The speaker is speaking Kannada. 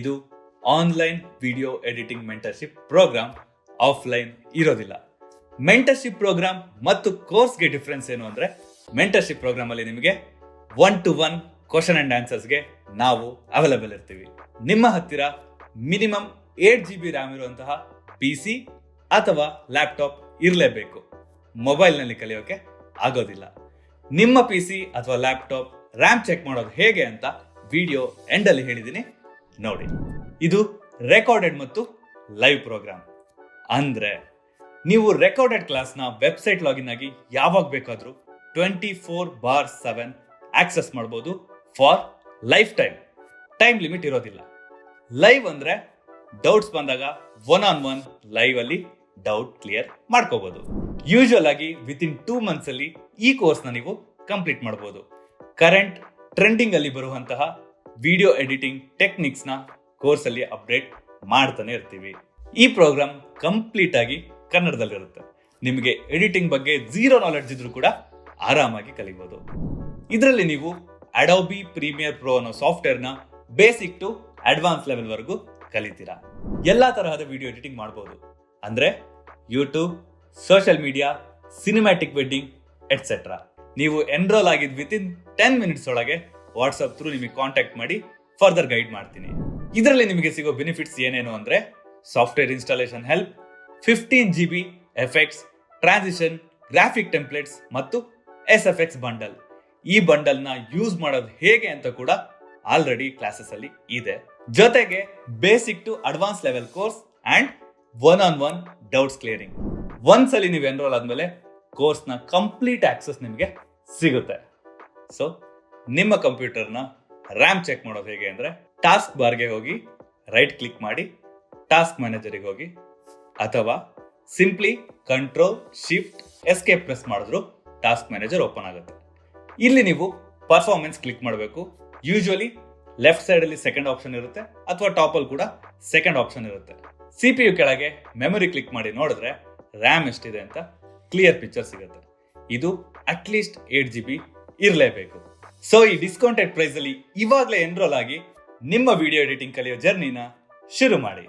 ಇದು online video editing mentorship program, offline ಇರೋದಿಲ್ಲ. ಮೆಂಟರ್ಶಿಪ್ ಪ್ರೋಗ್ರಾಮ್ ಮತ್ತು ಕೋರ್ಸ್ಗೆ ಡಿಫ್ರೆನ್ಸ್ ಏನು ಅಂದ್ರೆ, ಮೆಂಟರ್ಶಿಪ್ ಪ್ರೋಗ್ರಾಮ್ ಅಲ್ಲಿ ನಿಮಗೆ 1-to-1 ಕ್ವಶನ್ ಅಂಡ್ ಆನ್ಸರ್ಸ್ಗೆ ನಾವು ಅವೈಲಬಲ್ ಇರ್ತೀವಿ. ನಿಮ್ಮ ಹತ್ತಿರ ಮಿನಿಮಮ್ 8GB ರ್ಯಾಮ್ ಇರುವಂತಹ PC ಅಥವಾ ಲ್ಯಾಪ್ಟಾಪ್ ಇರಲೇಬೇಕು. ಮೊಬೈಲ್ನಲ್ಲಿ ಕಲಿಯೋಕೆ ಆಗೋದಿಲ್ಲ. ನಿಮ್ಮ PC ಅಥವಾ ಲ್ಯಾಪ್ಟಾಪ್ ರ್ಯಾಮ್ ಚೆಕ್ ಮಾಡೋದು ಹೇಗೆ ಅಂತ ವಿಡಿಯೋ ಎಂಡ್ ಅಲ್ಲಿ ಹೇಳಿದ್ದೀನಿ, ನೋಡಿ. ಇದು ರೆಕಾರ್ಡೆಡ್ ಮತ್ತು ಲೈವ್ ಪ್ರೋಗ್ರಾಮ್. ಅಂದ್ರೆ ನೀವು ರೆಕಾರ್ಡೆಡ್ ಕ್ಲಾಸ್ನ ವೆಬ್ಸೈಟ್ ಲಾಗಿನ್ ಆಗಿ ಯಾವಾಗ ಬೇಕಾದ್ರೂ 24/7 ಆಕ್ಸೆಸ್ ಮಾಡಬಹುದು ಫಾರ್ ಲೈಫ್ ಟೈಮ್ ಲಿಮಿಟ್ ಇರೋದಿಲ್ಲ. ಲೈವ್ ಅಂದ್ರೆ ಡೌಟ್ಸ್ ಬಂದಾಗ 1-on-1 ಲೈವ್ ಅಲ್ಲಿ ಡೌಟ್ ಕ್ಲಿಯರ್ ಮಾಡ್ಕೋಬಹುದು. ಯೂಶುವಲ್ ಆಗಿ ವಿತಿನ್ 2 months ಅಲ್ಲಿ ಈ ಕೋರ್ಸ್ ನ ನೀವು ಕಂಪ್ಲೀಟ್ ಮಾಡಬಹುದು. ಕರೆಂಟ್ ಟ್ರೆಂಡಿಂಗ್ ಅಲ್ಲಿ ಬರುವಂತಹ ವಿಡಿಯೋ ಎಡಿಟಿಂಗ್ ಟೆಕ್ನಿಕ್ಸ್ ನ ಕೋರ್ಸ್ ಅಲ್ಲಿ ಅಪ್ಡೇಟ್ ಮಾಡ್ತಾನೆ ಇರ್ತೀವಿ. ಈ ಪ್ರೋಗ್ರಾಮ್ ಕಂಪ್ಲೀಟ್ ಆಗಿ ಕನ್ನಡದಲ್ಲಿರುತ್ತೆ. ನಿಮಗೆ ಎಡಿಟಿಂಗ್ ಬಗ್ಗೆ 0 ನಾಲೆಡ್ಜ್ ಇದ್ರೂ ಕೂಡ ಆರಾಮಾಗಿ ಕಲಿಬಹುದು. ಇದರಲ್ಲಿ ನೀವು ಅಡೋಬಿ ಪ್ರೀಮಿಯರ್ ಪ್ರೋ ಅನ್ನೋ ಸಾಫ್ಟ್ವೇರ್ ನ ಬೇಸಿಕ್ ಟು ಅಡ್ವಾನ್ಸ್ ಲೆವೆಲ್ ವರೆಗೂ ಕಲಿತೀರಾ. ಎಲ್ಲಾ ತರಹದ ವಿಡಿಯೋ ಎಡಿಟಿಂಗ್ ಮಾಡಬಹುದು. ಅಂದ್ರೆ YouTube, social media, cinematic wedding et cetera. ನೀವು ಎನ್ರೋಲ್ ಆಗಿದ್ ವಿತಿನ್ 10 minutes ಒಳಗೆ ವಾಟ್ಸ್ಆಪ್ ಥ್ರೂ ನಿಮಗೆ ಕಾಂಟ್ಯಾಕ್ಟ್ ಮಾಡಿ ಫರ್ದರ್ ಗೈಡ್ ಮಾಡ್ತೀನಿ. ಇದರಲ್ಲಿ ನಿಮಗೆ ಸಿಗೋ ಬೆನಿಫಿಟ್ಸ್ ಏನೇನು ಅಂದ್ರೆ, software installation help, 15GB effects, transition, graphic templates ಮತ್ತು SFX ಬಂಡಲ್. ಈ ಬಂಡಲ್ ನ ಯೂಸ್ ಮಾಡೋದು ಹೇಗೆ ಅಂತ ಕೂಡ ಆಲ್ರೆಡಿ ಕ್ಲಾಸಸ್ ಅಲ್ಲಿ ಇದೆ. ಜೊತೆಗೆ basic to advance level course and 1-on-1 doubts clearing. ಒಂದ್ಸಲಿ ನೀವು ಎನ್ರೋಲ್ ಆದ್ಮೇಲೆ ಕೋರ್ಸ್ ನ ಕಂಪ್ಲೀಟ್ ಆಕ್ಸೆಸ್ ನಿಮಗೆ ಸಿಗುತ್ತೆ. ಸೊ ನಿಮ್ಮ ಕಂಪ್ಯೂಟರ್ನ ರ್ಯಾಮ್ ಚೆಕ್ ಮಾಡೋದು ಹೇಗೆ ಅಂದ್ರೆ, ಟಾಸ್ಕ್ ಬಾರ್ಗೆ ಹೋಗಿ ರೈಟ್ ಕ್ಲಿಕ್ ಮಾಡಿ ಟಾಸ್ಕ್ ಮ್ಯಾನೇಜರ್ಗೆ ಹೋಗಿ, ಅಥವಾ ಸಿಂಪ್ಲಿ Ctrl+Shift+Escape ಪ್ರೆಸ್ ಮಾಡಿದ್ರು ಟಾಸ್ಕ್ ಮ್ಯಾನೇಜರ್ ಓಪನ್ ಆಗುತ್ತೆ. ಇಲ್ಲಿ ನೀವು ಪರ್ಫಾರ್ಮೆನ್ಸ್ ಕ್ಲಿಕ್ ಮಾಡಬೇಕು. ಯೂಶುವಲಿ ಲೆಫ್ಟ್ ಸೈಡ್ ಅಲ್ಲಿ ಸೆಕೆಂಡ್ ಆಪ್ಷನ್ ಇರುತ್ತೆ, ಅಥವಾ ಟಾಪ್ ಅಲ್ಲಿ ಕೂಡ ಸೆಕೆಂಡ್ ಆಪ್ಷನ್ ಇರುತ್ತೆ. CPU ಕೆಳಗೆ ಮೆಮೊರಿ ಕ್ಲಿಕ್ ಮಾಡಿ ನೋಡಿದ್ರೆ ರ್ಯಾಮ್ ಎಷ್ಟಿದೆ ಅಂತ ಕ್ಲಿಯರ್ ಪಿಕ್ಚರ್ ಸಿಗುತ್ತೆ. ಇದು ಅಟ್ಲೀಸ್ಟ್ 8GB ಇರಲೇಬೇಕು. ಸೊ ಈ ಡಿಸ್ಕೌಂಟೆಡ್ ಪ್ರೈಸ್ ಅಲ್ಲಿ ಇವಾಗಲೇ ಎನ್ರೋಲ್ ಆಗಿ ನಿಮ್ಮ ವಿಡಿಯೋ ಎಡಿಟಿಂಗ್ ಕಲಿಯೋ ಜರ್ನಿನ ಶುರು ಮಾಡಿ.